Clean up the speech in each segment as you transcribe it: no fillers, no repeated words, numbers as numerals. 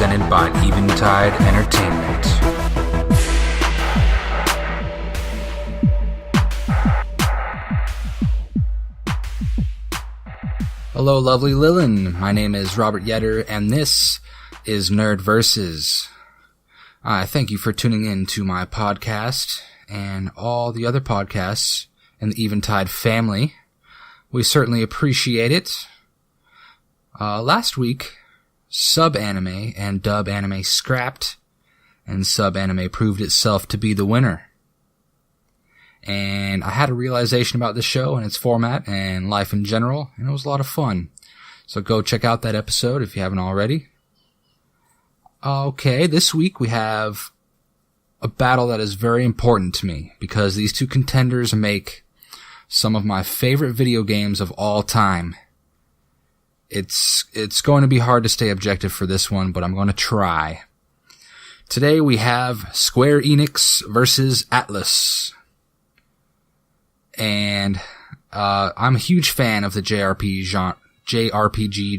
presented by Eventide Entertainment. Hello, lovely Lilin. My name is Robert Yetter, and this is Nerd Versus. Thank you for tuning in to my podcast and all the other podcasts in the Eventide family. We certainly appreciate it. Last week, sub-anime and dub-anime scrapped, and sub-anime proved itself to be the winner. And I had a realization about the show and its format and life in general, and it was a lot of fun. So go check out that episode if you haven't already. Okay, this week we have a battle that is very important to me, because these two contenders make some of my favorite video games of all time. It's going to be hard to stay objective for this one, but I'm going to try. Today we have Square Enix versus Atlus. And I'm a huge fan of the JRPG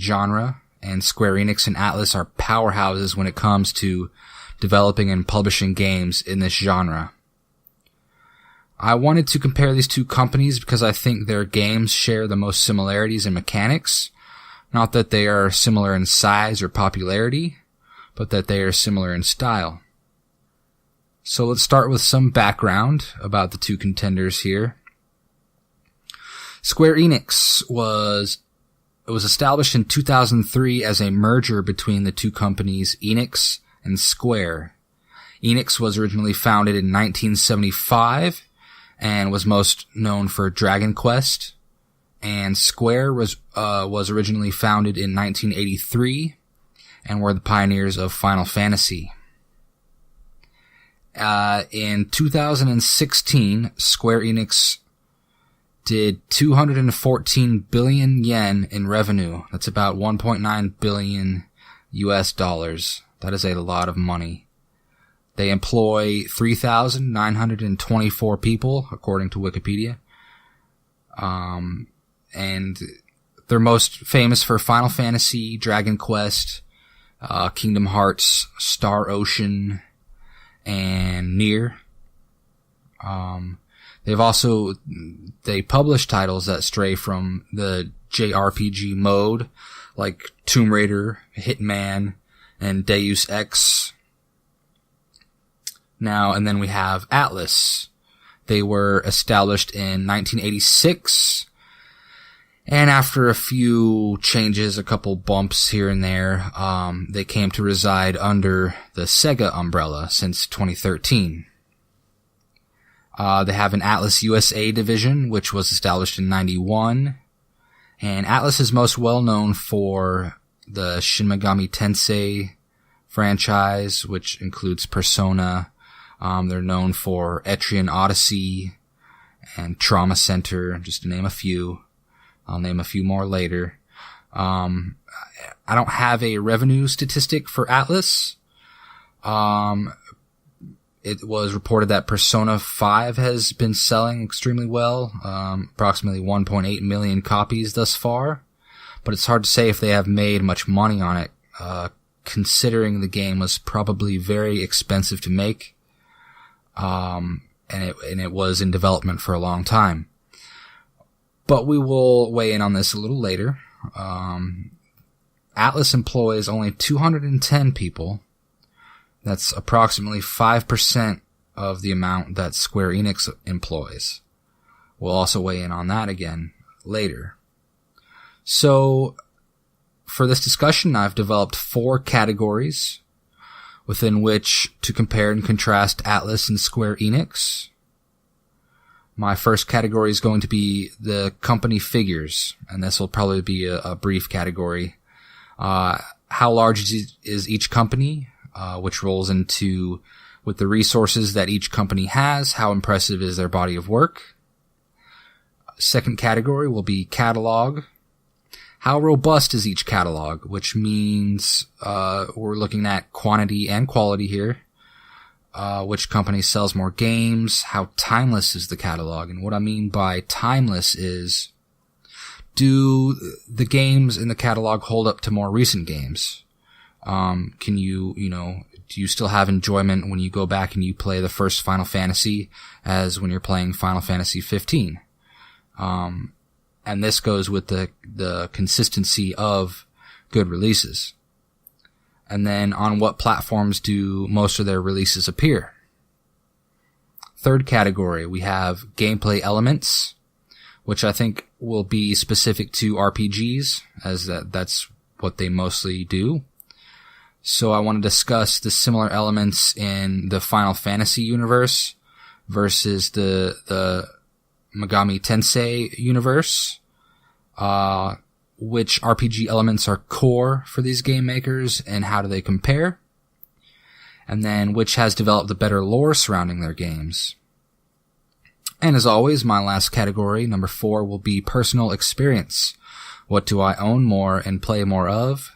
genre, and Square Enix and Atlus are powerhouses when it comes to developing and publishing games in this genre. I wanted to compare these two companies because I think their games share the most similarities in mechanics. Not that they are similar in size or popularity, but that they are similar in style. So let's start with some background about the two contenders here. Square Enix was established in 2003 as a merger between the two companies Enix and Square. Enix was originally founded in 1975 and was most known for Dragon Quest. And Square was originally founded in 1983 and were the pioneers of Final Fantasy. In 2016, Square Enix did 214 billion yen in revenue. That's about 1.9 billion US dollars. That is a lot of money. They employ 3,924 people, according to Wikipedia. And they're most famous for Final Fantasy, Dragon Quest, Kingdom Hearts, Star Ocean, and Nier. They publish titles that stray from the JRPG mode, like Tomb Raider, Hitman, and Deus Ex. And then we have Atlus. They were established in 1986. And after a few changes, a couple bumps here and there, they came to reside under the Sega umbrella since 2013. They have an Atlus USA division, which was established in 91. And Atlus is most well known for the Shin Megami Tensei franchise, which includes Persona. They're known for Etrian Odyssey and Trauma Center, just to name a few. I'll name a few more later. I don't have a revenue statistic for Atlus. It was reported that Persona 5 has been selling extremely well, approximately 1.8 million copies thus far. But it's hard to say if they have made much money on it, considering the game was probably very expensive to make, and it was in development for a long time. But we will weigh in on this a little later. Atlus employs only 210 people. That's approximately 5% of the amount that Square Enix employs. We'll also weigh in on that again later. So, for this discussion, I've developed 4 categories within which to compare and contrast Atlus and Square Enix. My first category is going to be the company figures, and this will probably be a brief category. How large is each company, which rolls into with the resources that each company has, how impressive is their body of work. Second category will be catalog. How robust is each catalog, which means we're looking at quantity and quality here. Which company sells more games, how timeless is the catalog. And what I mean by timeless is, do the games in the catalog hold up to more recent games? Can you, do you still have enjoyment when you go back and you play the first Final Fantasy as when you're playing Final Fantasy 15? And this goes with the consistency of good releases. And then on what platforms do most of their releases appear? Third category, we have gameplay elements, which I think will be specific to RPGs, as that's what they mostly do. So I want to discuss the similar elements in the Final Fantasy universe versus the Megami Tensei universe. Which RPG elements are core for these game makers and how do they compare? And then which has developed the better lore surrounding their games? And as always, my last category, number 4, will be personal experience. What do I own more and play more of?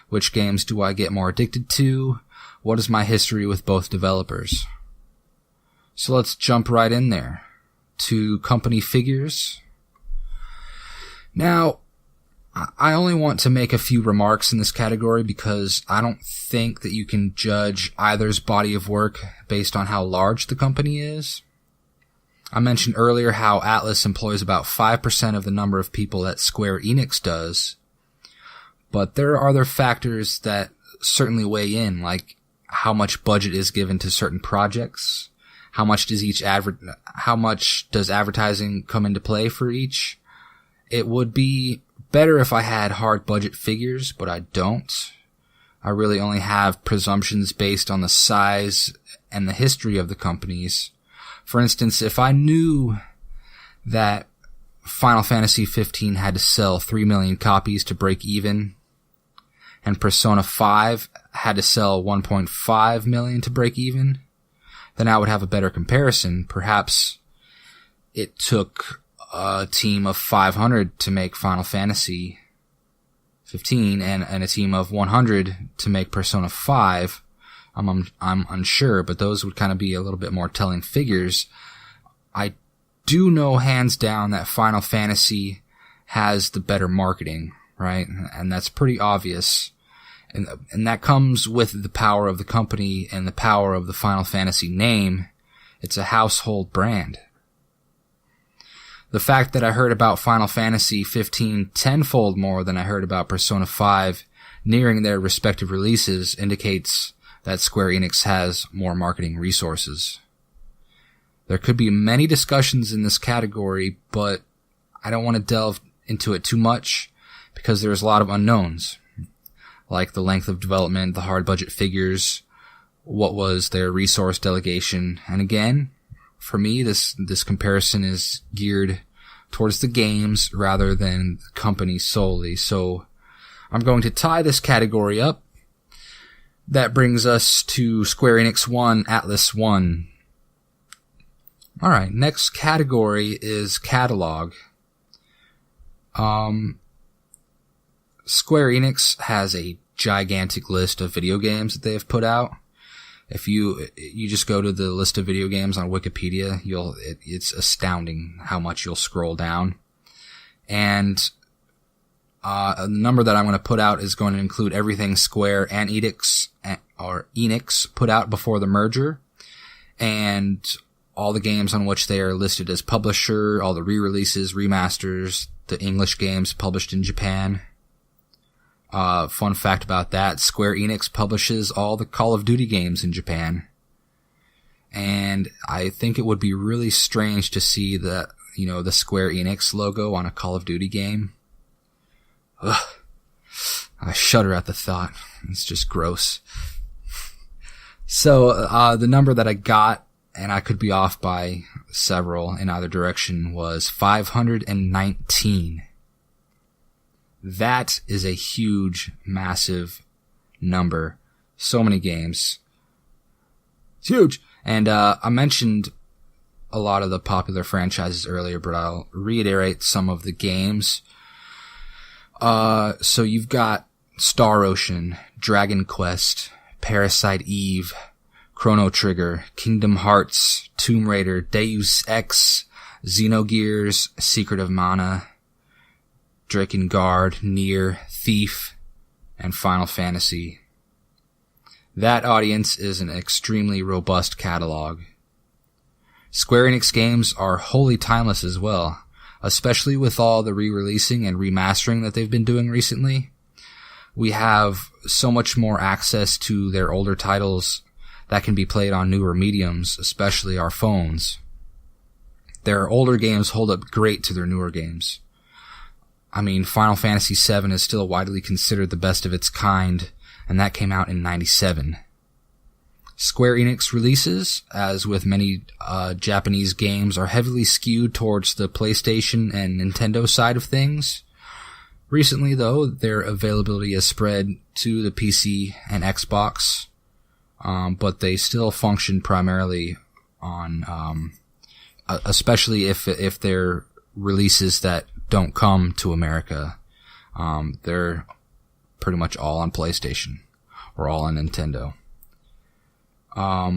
Which games do I get more addicted to? What is my history with both developers? So let's jump right in there to company figures. Now, I only want to make a few remarks in this category because I don't think that you can judge either's body of work based on how large the company is. I mentioned earlier how Atlus employs about 5% of the number of people that Square Enix does, but there are other factors that certainly weigh in, like how much budget is given to certain projects, how much does advertising come into play for each. It would be better if I had hard budget figures, but I don't. I really only have presumptions based on the size and the history of the companies. For instance, if I knew that Final Fantasy 15 had to sell 3 million copies to break even, and Persona 5 had to sell 1.5 million to break even, then I would have a better comparison. Perhaps it took a team of 500 to make Final Fantasy 15 and a team of 100 to make Persona 5. I'm unsure, but those would kind of be a little bit more telling figures. I do know hands down that Final Fantasy has the better marketing, right? And that's pretty obvious. And that comes with the power of the company and the power of the Final Fantasy name. It's a household brand. The fact that I heard about Final Fantasy 15 tenfold more than I heard about Persona 5 nearing their respective releases indicates that Square Enix has more marketing resources. There could be many discussions in this category, but I don't want to delve into it too much because there's a lot of unknowns, like the length of development, the hard budget figures, what was their resource delegation, and again, for me, this comparison is geared towards the games rather than the company solely. So I'm going to tie this category up. That brings us to Square Enix 1, Atlus 1. Alright, next category is catalog. Square Enix has a gigantic list of video games that they have put out. If you just go to the list of video games on Wikipedia, it's astounding how much you'll scroll down. And the number that I'm going to put out is going to include everything Square and Enix put out before the merger, and all the games on which they are listed as publisher, all the re-releases, remasters, the English games published in Japan. Fun fact about that, Square Enix publishes all the Call of Duty games in Japan. And I think it would be really strange to see the Square Enix logo on a Call of Duty game. Ugh. I shudder at the thought. It's just gross. So, the number that I got, and I could be off by several in either direction, was 519. That is a huge, massive number. So many games. It's huge. And I mentioned a lot of the popular franchises earlier, but I'll reiterate some of the games. So you've got Star Ocean, Dragon Quest, Parasite Eve, Chrono Trigger, Kingdom Hearts, Tomb Raider, Deus Ex, Xenogears, Secret of Mana, Drakengard, Nier, Thief, and Final Fantasy. that audience is an extremely robust catalog. Square Enix games are wholly timeless as well, especially with all the re-releasing and remastering that they've been doing recently. We have so much more access to their older titles that can be played on newer mediums, especially our phones. Their older games hold up great to their newer games. I mean, Final Fantasy VII is still widely considered the best of its kind, and that came out in 97. Square Enix releases, as with many Japanese games, are heavily skewed towards the PlayStation and Nintendo side of things. Recently, though, their availability has spread to the PC and Xbox, but they still function primarily on, especially if they're releases that don't come to America. They're pretty much all on PlayStation or all on Nintendo. Now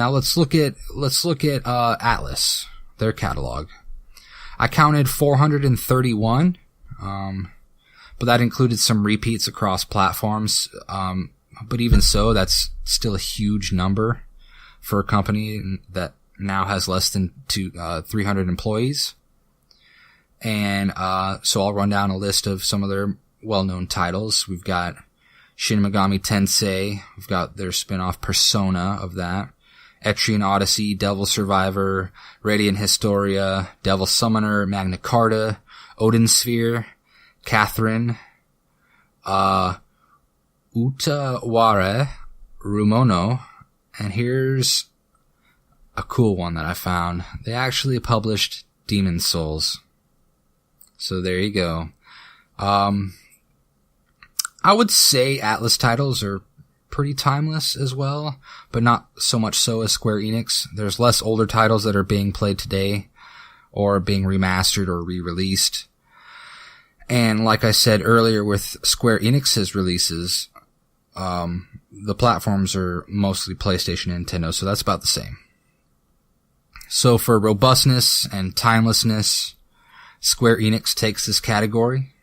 let's look at Atlus, their catalog. I counted 431, but that included some repeats across platforms. But even so, that's still a huge number for a company that now has less than 300 employees. And so I'll run down a list of some of their well-known titles. We've got Shin Megami Tensei. We've got their spin-off Persona of that. Etrian Odyssey, Devil Survivor, Radiant Historia, Devil Summoner, Magna Carta, Odin Sphere, Catherine, Utaware, Rumono, and here's a cool one that I found. They actually published Demon Souls. So there you go. I would say Atlus titles are pretty timeless as well, but not so much so as Square Enix. There's less older titles that are being played today or being remastered or re-released. And like I said earlier with Square Enix's releases, the platforms are mostly PlayStation and Nintendo, so that's about the same. So for robustness and timelessness, Square Enix takes this category.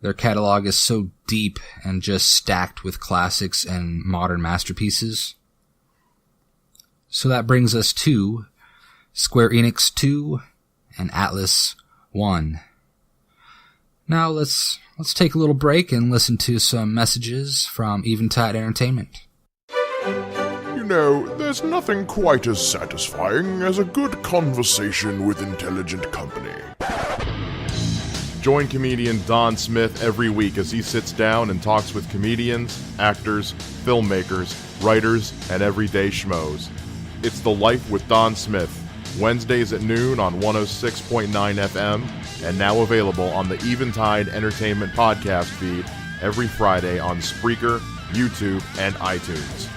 Their catalog is so deep and just stacked with classics and modern masterpieces. So that brings us to Square Enix 2 and Atlus 1. Now let's take a little break and listen to some messages from Eventide Entertainment. You know, there's nothing quite as satisfying as a good conversation with intelligent company. Join comedian Don Smith every week as he sits down and talks with comedians, actors, filmmakers, writers, and everyday schmoes. It's The Life with Don Smith, Wednesdays at noon on 106.9 FM, and now available on the Eventide Entertainment podcast feed every Friday on Spreaker, YouTube, and iTunes.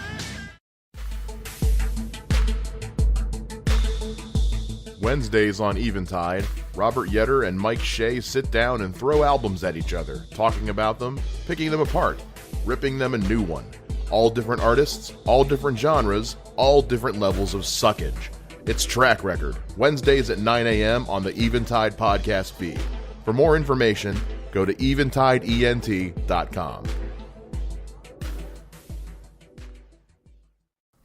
Wednesdays on Eventide, Robert Yetter and Mike Shea sit down and throw albums at each other, talking about them, picking them apart, ripping them a new one. All different artists, all different genres, all different levels of suckage. It's Track Record, Wednesdays at 9 a.m. on the Eventide podcast feed. For more information, go to eventideent.com.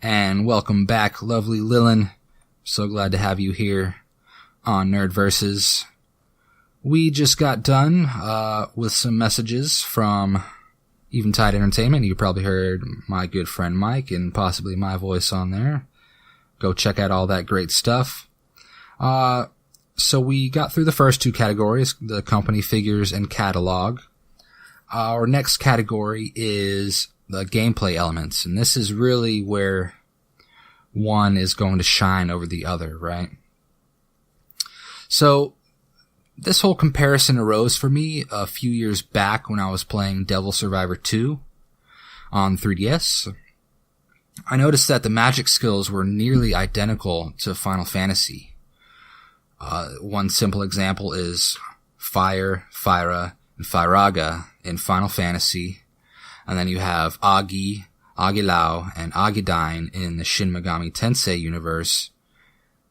And welcome back, lovely Lillian. So glad to have you here on Nerd Versus. We just got done with some messages from Eventide Entertainment. You probably heard my good friend Mike and possibly my voice on there. Go check out all that great stuff. So we got through the first two categories, the company figures and catalog. Our next category is the gameplay elements, and this is really where one is going to shine over the other, right? So this whole comparison arose for me a few years back when I was playing Devil Survivor 2 on 3DS. I noticed that the magic skills were nearly identical to Final Fantasy. One simple example is Fire, Fyra, and Firaga in Final Fantasy. And then you have Agi, Agilao, and Agidine in the Shin Megami Tensei universe.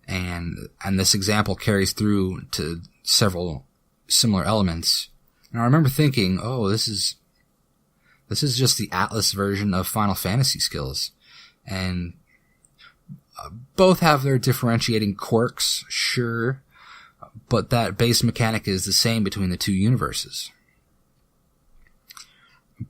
And this example carries through to several similar elements. And I remember thinking, oh, this is This is just the Atlus version of Final Fantasy skills. And both have their differentiating quirks, sure, but that base mechanic is the same between the two universes.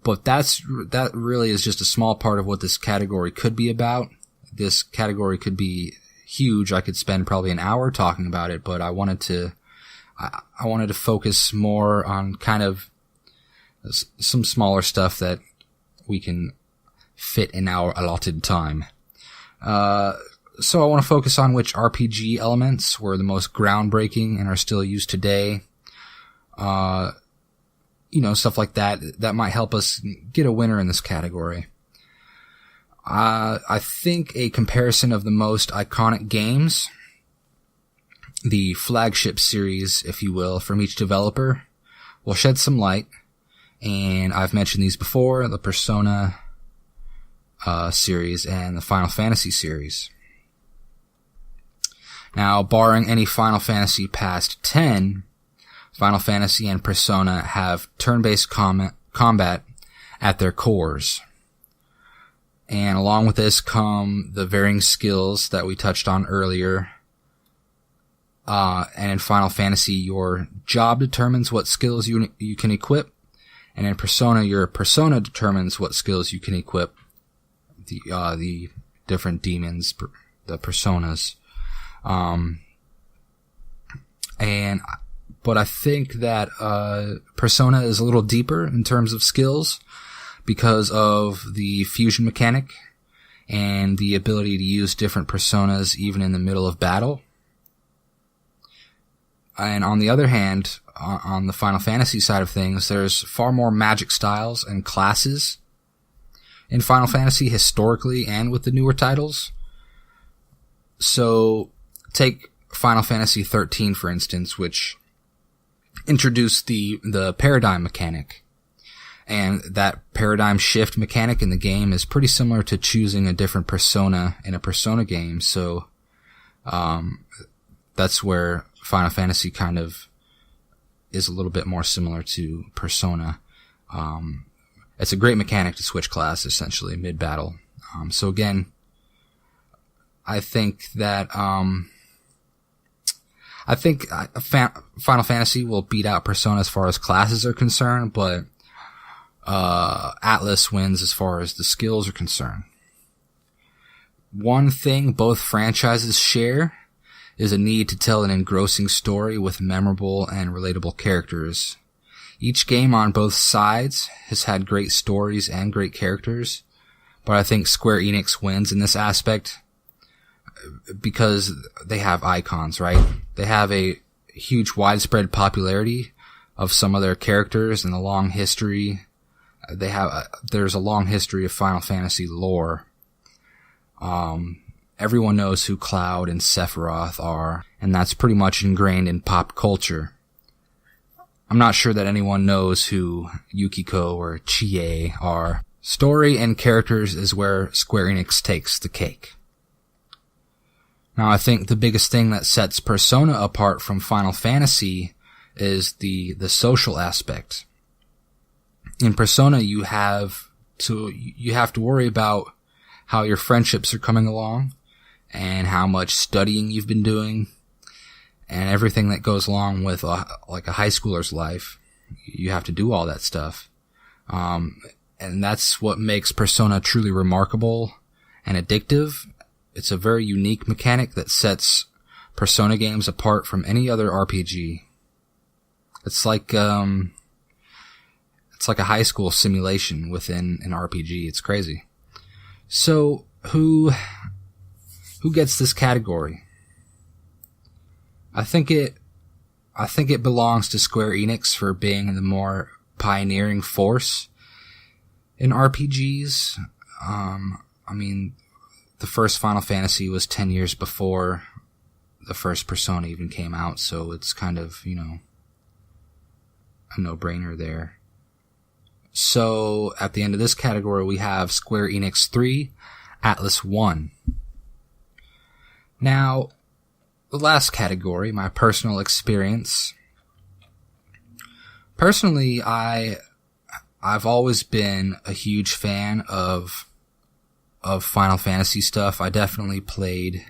But that really is just a small part of what this category could be about. This category could be huge. I could spend probably an hour talking about it, but I wanted to focus more on kind of some smaller stuff that we can fit in our allotted time. So I want to focus on which RPG elements were the most groundbreaking and are still used today. Stuff like that might help us get a winner in this category. I think a comparison of the most iconic games, the flagship series, if you will, from each developer, will shed some light. And I've mentioned these before, the Persona series and the Final Fantasy series. Now, barring any Final Fantasy past 10, Final Fantasy and Persona have turn-based combat at their cores. And along with this come the varying skills that we touched on earlier. And in Final Fantasy, your job determines what skills you can equip. And in Persona, your persona determines what skills you can equip. The different demons, the personas. But I think that Persona is a little deeper in terms of skills because of the fusion mechanic and the ability to use different personas even in the middle of battle. And on the other hand, on the Final Fantasy side of things, there's far more magic styles and classes in Final Fantasy historically and with the newer titles. So take Final Fantasy 13, for instance, which introduced the paradigm mechanic. And that paradigm shift mechanic in the game is pretty similar to choosing a different persona in a Persona game. So that's where Final Fantasy kind of is a little bit more similar to Persona. It's a great mechanic to switch class, essentially, mid-battle. So again, I think that Final Fantasy will beat out Persona as far as classes are concerned, but Atlus wins as far as the skills are concerned. One thing both franchises share is a need to tell an engrossing story with memorable and relatable characters. Each game on both sides has had great stories and great characters, but I think Square Enix wins in this aspect because they have icons, right? They have a huge widespread popularity of some of their characters and a long history. There's a long history of Final Fantasy lore. Everyone knows who Cloud and Sephiroth are, and that's pretty much ingrained in pop culture. I'm not sure that anyone knows who Yukiko or Chie are. Story and characters is where Square Enix takes the cake. Now, I think the biggest thing that sets Persona apart from Final Fantasy is the social aspect. In Persona, you have to worry about how your friendships are coming along and how much studying you've been doing and everything that goes along with like a high schooler's life. You have to do all that stuff. And that's what makes Persona truly remarkable and addictive. It's a very unique mechanic that sets Persona games apart from any other RPG. It's like a high school simulation within an RPG. It's crazy. So who gets this category? I think it belongs to Square Enix for being the more pioneering force in RPGs. The first Final Fantasy was 10 years before the first Persona even came out, so it's kind of, a no-brainer there. So, at the end of this category, we have Square Enix 3, Atlus 1. Now, the last category, my personal experience. Personally, I I've always been a huge fan of Final Fantasy stuff. I definitely played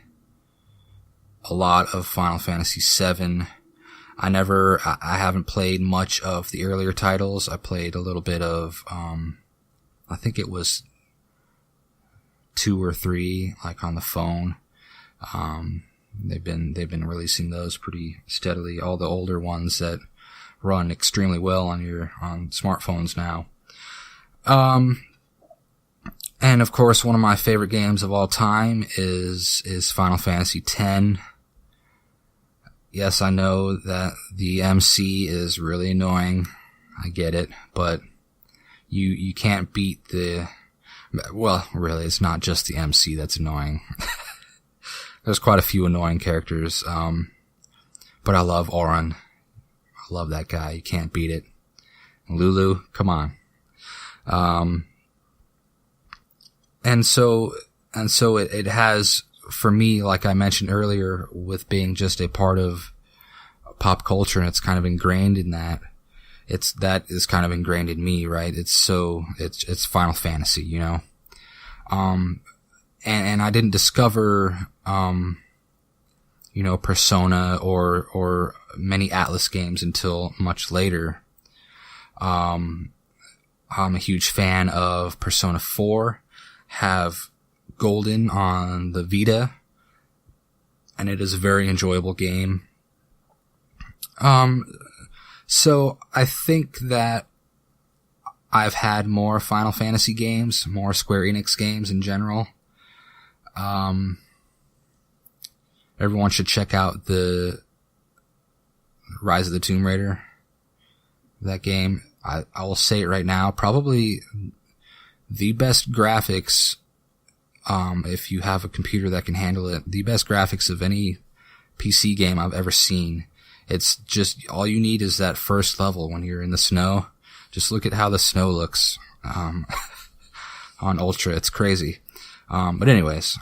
a lot of Final Fantasy VII. I haven't played much of the earlier titles. I played a little bit of, I think it was 2 or 3, like on the phone. They've been releasing those pretty steadily. All the older ones that run extremely well on smartphones now. And of course, one of my favorite games of all time is Final Fantasy X. Yes, I know that the MC is really annoying. I get it, but you can't beat well, really, it's not just the MC that's annoying. There's quite a few annoying characters, but I love Auron. I love that guy. You can't beat it. Lulu, come on. And so it has, for me, like I mentioned earlier, with being just a part of pop culture, and it's kind of ingrained in that. That is kind of ingrained in me, right? It's Final Fantasy, you know? And I didn't discover, Persona or many Atlus games until much later. I'm a huge fan of Persona 4, have Golden on the Vita, and it is a very enjoyable game. So I think that I've had more Final Fantasy games, more Square Enix games in general. Everyone should check out the Rise of the Tomb Raider. That game, I will say it right now, probably the best graphics, if you have a computer that can handle it, the best graphics of any PC game I've ever seen. It's just, all you need is that first level when you're in the snow. Just look at how the snow looks, on Ultra. It's crazy. But anyways,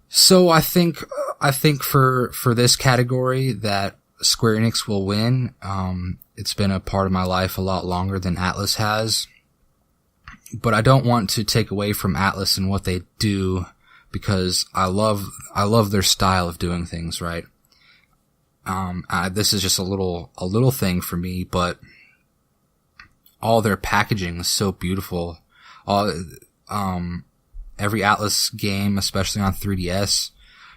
so I think for this category that Square Enix will win. It's been a part of my life a lot longer than Atlus has. But I don't want to take away from Atlus and what they do, because I love their style of doing things, right? This is just a little thing for me, but all their packaging is so beautiful. Every Atlus game, especially on 3DS,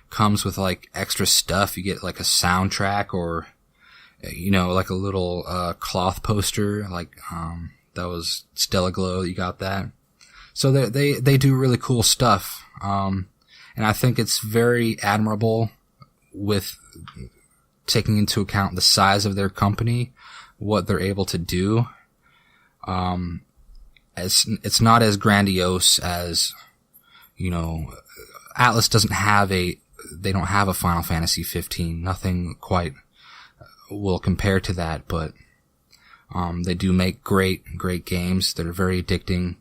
comes with like extra stuff. You get like a soundtrack or, like a little, cloth poster, like, that was Stella Glow. You got that. So they do really cool stuff. And I think it's very admirable with taking into account the size of their company, what they're able to do. It's not as grandiose as, Atlus they don't have a Final Fantasy 15. Nothing quite will compare to that, but, they do make great games that are very addicting.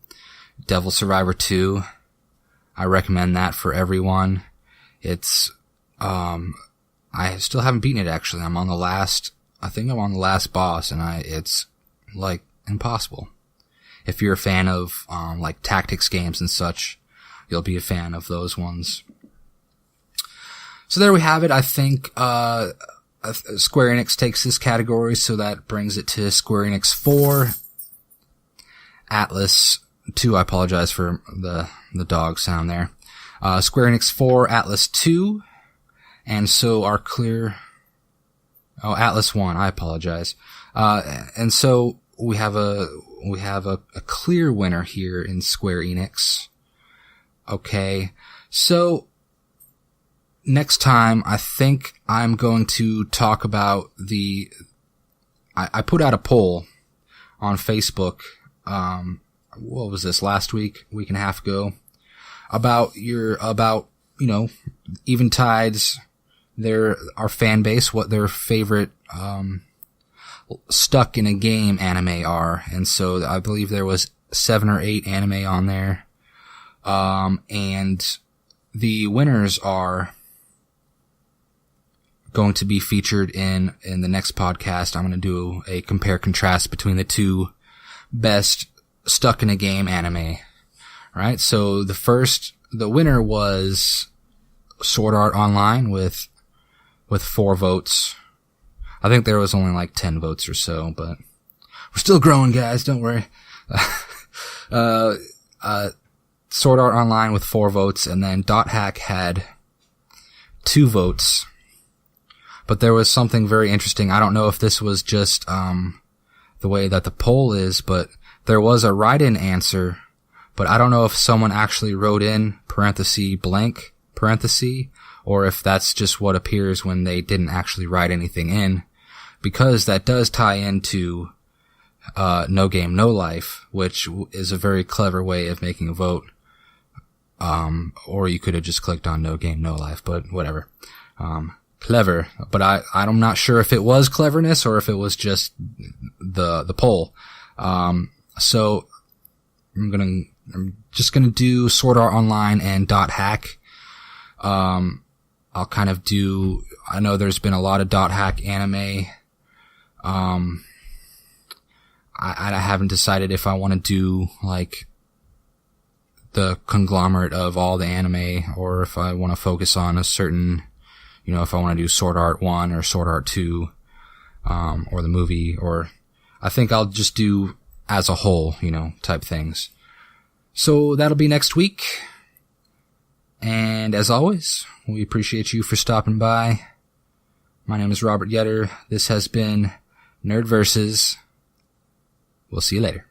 Devil Survivor 2, I recommend that for everyone. It's, I still haven't beaten it actually. I think I'm on the last boss, and it's like impossible. If you're a fan of, like tactics games and such, you'll be a fan of those ones. So there we have it. I think, Square Enix takes this category, so that brings it to Square Enix 4, Atlus 2, I apologize for the dog sound there. Square Enix 4, Atlus 2, and so our Atlus 1, I apologize. And so we have a clear winner here in Square Enix. Okay. So next time, I think I'm going to talk about I put out a poll on Facebook, what was this, last week and a half ago, about Eventide's, our fan base, what their favorite, stuck in a game anime are. And so I believe there was 7 or 8 anime on there. And the winners are going to be featured in the next podcast. I'm going to do a compare contrast between the two best stuck in a game anime, right? So the winner was Sword Art Online with 4 votes. I think there was only like 10 votes or so, but we're still growing, guys. Don't worry. Sword Art Online with 4 votes, and then Dot Hack had 2 votes. But there was something very interesting. I don't know if this was just the way that the poll is, but there was a write-in answer, but I don't know if someone actually wrote in blank parenthesis, or if that's just what appears when they didn't actually write anything in, because that does tie into No Game, No Life, which is a very clever way of making a vote. Or you could have just clicked on No Game, No Life, but whatever. Clever, but I'm not sure if it was cleverness or if it was just the poll. So I'm just gonna do Sword Art Online and Dot Hack. I'll kind of I know there's been a lot of Dot Hack anime. I haven't decided if I want to do like the conglomerate of all the anime, or if I want to focus on a certain, if I want to do Sword Art 1 or Sword Art 2, or the movie, or I think I'll just do as a whole, type things. So that'll be next week. And as always, we appreciate you for stopping by. My name is Robert Yetter. This has been Nerd Versus. We'll see you later.